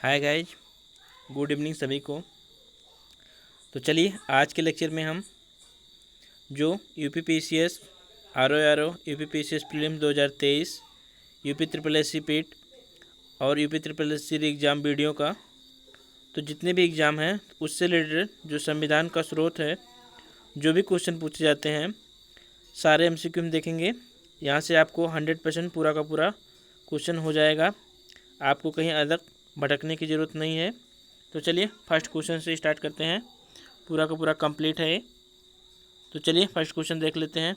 Hi guys, good evening सभी को। तो चलिए आज के लेक्चर में हम जो UPPCS RO UPPCS prelims 2023 UP triple S C PET और UP triple S C exam video का तो जितने भी एग्ज़ाम हैं उससे रिलेटेड जो संविधान का स्रोत है, जो भी क्वेश्चन पूछे जाते हैं सारे एमसीक्यू हम देखेंगे। यहाँ से आपको 100% पूरा का पूरा क्वेश्चन हो जाएगा, आपको कहीं अलग भटकने की ज़रूरत नहीं है। तो चलिए फर्स्ट क्वेश्चन से स्टार्ट करते हैं, पूरा का पूरा कंप्लीट है ये। तो चलिए फर्स्ट क्वेश्चन देख लेते हैं।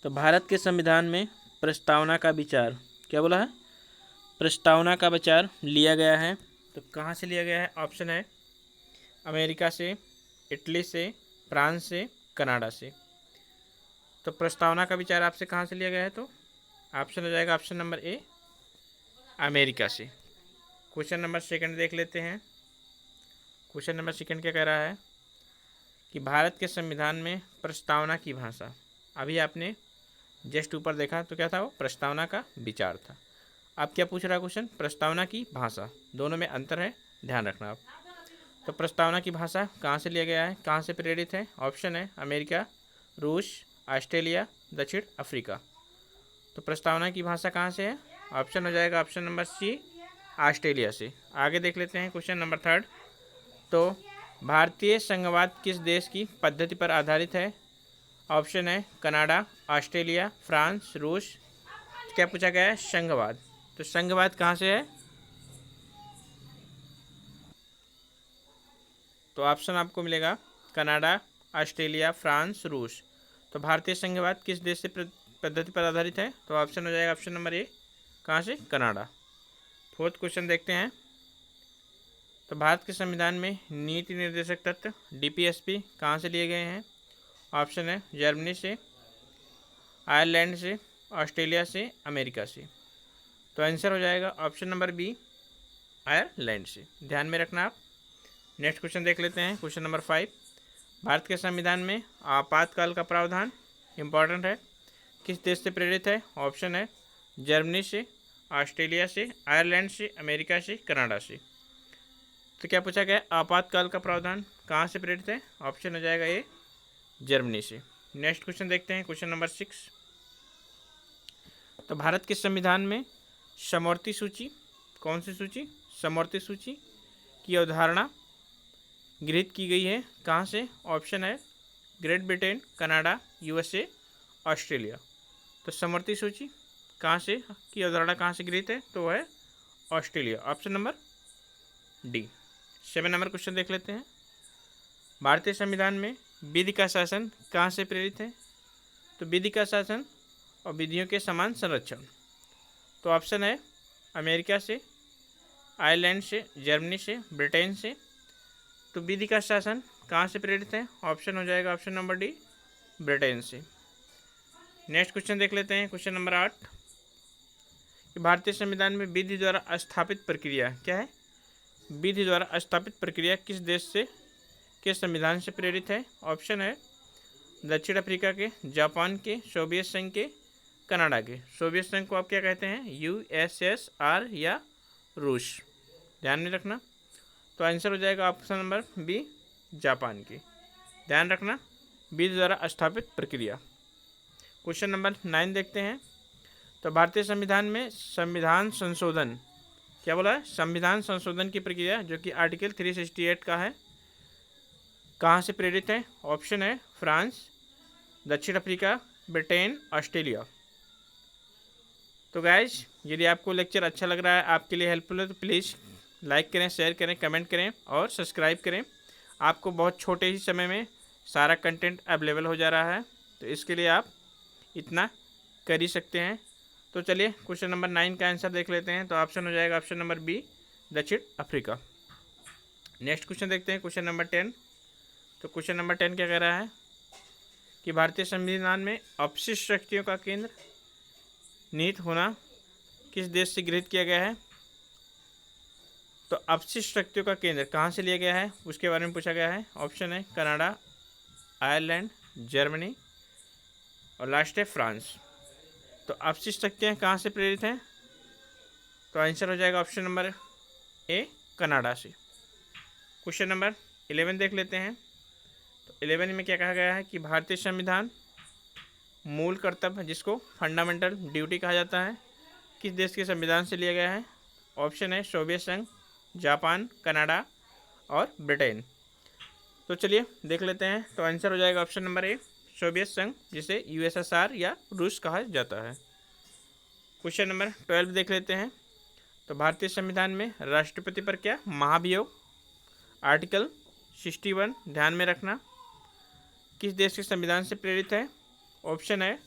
तो भारत के संविधान में प्रस्तावना का विचार, क्या बोला है? प्रस्तावना का विचार लिया गया है। तो कहाँ से लिया गया है? ऑप्शन है अमेरिका से, इटली से, फ्रांस से, कनाडा से। तो प्रस्तावना का विचार आपसे कहाँ से लिया गया है? तो ऑप्शन हो जाएगा ऑप्शन नंबर ए, अमेरिका से। क्वेश्चन नंबर सेकंड देख लेते हैं। क्वेश्चन नंबर सेकंड क्या कह रहा है कि भारत के संविधान में प्रस्तावना की भाषा, अभी आपने जस्ट ऊपर देखा तो क्या था? वो प्रस्तावना का विचार था। अब क्या पूछ रहा है क्वेश्चन? प्रस्तावना की भाषा, दोनों में अंतर है, ध्यान रखना आप। तो प्रस्तावना की भाषा कहाँ से लिया गया है, कहाँ से प्रेरित है? ऑप्शन है अमेरिका, रूस, ऑस्ट्रेलिया, दक्षिण अफ्रीका। तो प्रस्तावना की भाषा कहाँ से है? ऑप्शन हो जाएगा ऑप्शन नंबर सी, ऑस्ट्रेलिया से। आगे देख लेते हैं क्वेश्चन नंबर थर्ड। तो भारतीय संघवाद किस देश की पद्धति पर आधारित है? ऑप्शन है कनाडा, ऑस्ट्रेलिया, फ्रांस, रूस। क्या पूछा गया है? संघवाद। तो संघवाद कहाँ से है? तो ऑप्शन आपको मिलेगा कनाडा, ऑस्ट्रेलिया, फ्रांस, रूस। तो भारतीय संघवाद किस देश से पद्धति पर आधारित है? तो ऑप्शन हो जाएगा ऑप्शन नंबर ए, कहाँ से? कनाडा। फोर्थ क्वेश्चन देखते हैं। तो भारत के संविधान में नीति निर्देशक तत्व डीपीएसपी कहाँ से लिए गए हैं? ऑप्शन है जर्मनी से, आयरलैंड से, ऑस्ट्रेलिया से, अमेरिका से। तो आंसर हो जाएगा ऑप्शन नंबर बी, आयरलैंड से। ध्यान में रखना आप। नेक्स्ट क्वेश्चन देख लेते हैं। क्वेश्चन नंबर 5, भारत के संविधान में आपातकाल का प्रावधान इम्पॉर्टेंट है, किस देश से प्रेरित है? ऑप्शन है जर्मनी से, ऑस्ट्रेलिया से, आयरलैंड से, अमेरिका से, कनाडा से। तो क्या पूछा गया? आपातकाल का प्रावधान कहाँ से प्रेरित है? ऑप्शन हो जाएगा ए, जर्मनी से। नेक्स्ट क्वेश्चन देखते हैं। क्वेश्चन नंबर 6, तो भारत के संविधान में समवर्ती सूची, कौन सी सूची? समवर्ती सूची की अवधारणा गृहीत की गई है, कहाँ से? ऑप्शन है great Britain, Canada, USA, Australia. तो समवर्ती सूची कहाँ से की अवधारणा कहाँ से गृहीत है? तो है Australia, option number D. 7 number question देख लेते हैं। भारतीय संविधान में विधि का शासन कहाँ से प्रेरित है? तो विधि का शासन और विधियों के समान संरक्षण। तो ऑप्शन है अमेरिका से, आयरलैंड से, जर्मनी से, ब्रिटेन से। तो विधि का शासन कहाँ से प्रेरित है? ऑप्शन हो जाएगा ऑप्शन नंबर डी, ब्रिटेन से। नेक्स्ट क्वेश्चन देख लेते हैं। क्वेश्चन नंबर 8, कि भारतीय संविधान में विधि द्वारा स्थापित प्रक्रिया क्या है? विधि द्वारा स्थापित प्रक्रिया किस देश से के संविधान से प्रेरित है? ऑप्शन है दक्षिण अफ्रीका के, जापान के, सोवियत संघ के, कनाडा के। सोवियत संघ को आप क्या कहते हैं? यूएसएसआर या रूस। ध्यान में रखना। तो आंसर हो जाएगा ऑप्शन नंबर बी, जापान की। ध्यान रखना, विधि द्वारा स्थापित प्रक्रिया। क्वेश्चन नंबर 9 देखते हैं। तो भारतीय संविधान में संविधान संशोधन, क्या बोला है? संविधान संशोधन की प्रक्रिया जो कि आर्टिकल 368 का है, कहाँ से प्रेरित है? ऑप्शन है फ्रांस, दक्षिण अफ्रीका, ब्रिटेन, ऑस्ट्रेलिया। तो गाइज, यदि आपको लेक्चर अच्छा लग रहा है, आपके लिए हेल्पफुल है, तो प्लीज़ लाइक करें, शेयर करें, कमेंट करें और सब्सक्राइब करें। आपको बहुत छोटे ही समय में सारा कंटेंट अवेलेबल हो जा रहा है, तो इसके लिए आप इतना कर ही सकते हैं। तो चलिए क्वेश्चन नंबर 9 का आंसर देख लेते हैं। तो ऑप्शन हो जाएगा ऑप्शन नंबर बी, दक्षिण अफ्रीका। नेक्स्ट क्वेश्चन देखते हैं। Question number 10। तो क्वेश्चन नंबर 10 क्या कह रहा है कि भारतीय संविधान में अपशिष्ट शक्तियों का केंद्र निहित होना किस देश से गृहीत किया गया है? तो अपशिष्ट शक्तियों का केंद्र कहाँ से लिया गया है उसके बारे में पूछा गया है। ऑप्शन है कनाडा, आयरलैंड, जर्मनी और लास्ट है फ्रांस। तो अपशिष्ट शक्तियाँ कहाँ से प्रेरित हैं? तो आंसर हो जाएगा ऑप्शन नंबर ए कनाडा से। क्वेश्चन नंबर 11 देख लेते हैं। तो 11 में क्या कहा गया है कि भारतीय संविधान मूल कर्तव्य जिसको फंडामेंटल ड्यूटी कहा जाता है किस देश के संविधान से लिया गया है। ऑप्शन है सोवियत संघ, जापान, कनाडा और ब्रिटेन। तो चलिए देख लेते हैं। तो आंसर हो जाएगा ऑप्शन नंबर ए सोवियत संघ, जिसे यूएसएसआर या रूस कहा जाता है। क्वेश्चन नंबर 12 देख लेते हैं। तो भारतीय संविधान में राष्ट्रपति पर क्या महाभियोग, आर्टिकल 61 ध्यान में रखना, किस देश के संविधान से प्रेरित है। ऑप्शन है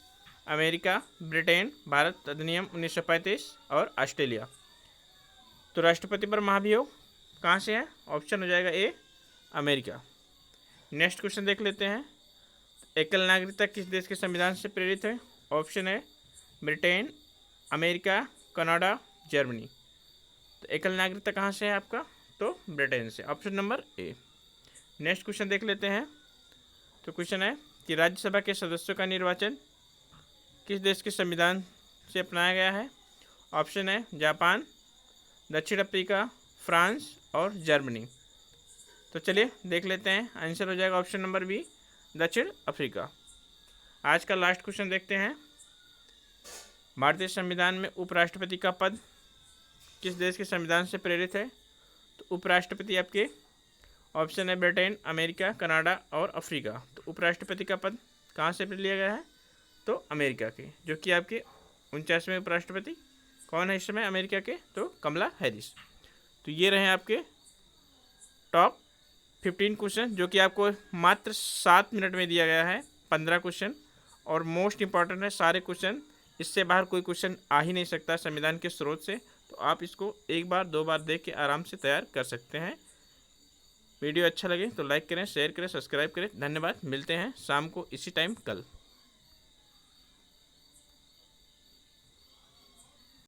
अमेरिका, ब्रिटेन, भारत अधिनियम 1935 और ऑस्ट्रेलिया। तो राष्ट्रपति पर महाभियोग कहाँ से है। ऑप्शन हो जाएगा ए अमेरिका। नेक्स्ट क्वेश्चन देख लेते हैं। एकल नागरिकता किस देश के संविधान से प्रेरित है। ऑप्शन है ब्रिटेन, अमेरिका, कनाडा, जर्मनी। तो एकल नागरिकता कहाँ से है आपका। तो ब्रिटेन से, option number A. Next question देख लेते हैं। तो क्वेश्चन है कि राज्यसभा के सदस्यों का निर्वाचन किस देश के संविधान से अपनाया गया है। ऑप्शन है जापान, दक्षिण अफ्रीका, फ्रांस और जर्मनी। तो चलिए देख लेते हैं। आंसर हो जाएगा ऑप्शन नंबर बी दक्षिण अफ्रीका। आज का लास्ट क्वेश्चन देखते हैं। भारतीय संविधान में उपराष्ट्रपति का पद किस देश के संविधान से प्रेरित है। तो उपराष्ट्रपति आपके ऑप्शन है ब्रिटेन, अमेरिका, कनाडा और अफ्रीका। तो उपराष्ट्रपति का पद कहाँ से लिया गया है। तो अमेरिका के, जो कि आपके 49वें उपराष्ट्रपति कौन है इस समय अमेरिका के। तो कमला हैरिस। तो ये रहे आपके टॉप 15 क्वेश्चन, जो कि आपको मात्र 7 मिनट में दिया गया है। 15 क्वेश्चन और मोस्ट इंपॉर्टेंट है सारे क्वेश्चन। इससे बाहर कोई क्वेश्चन आ ही नहीं सकता संविधान के स्रोत से। तो आप इसको एक बार 2 बार देख के आराम से तैयार कर सकते हैं। वीडियो अच्छा लगे तो लाइक करें, शेयर करें, सब्सक्राइब करें। धन्यवाद। मिलते हैं शाम को इसी टाइम कल।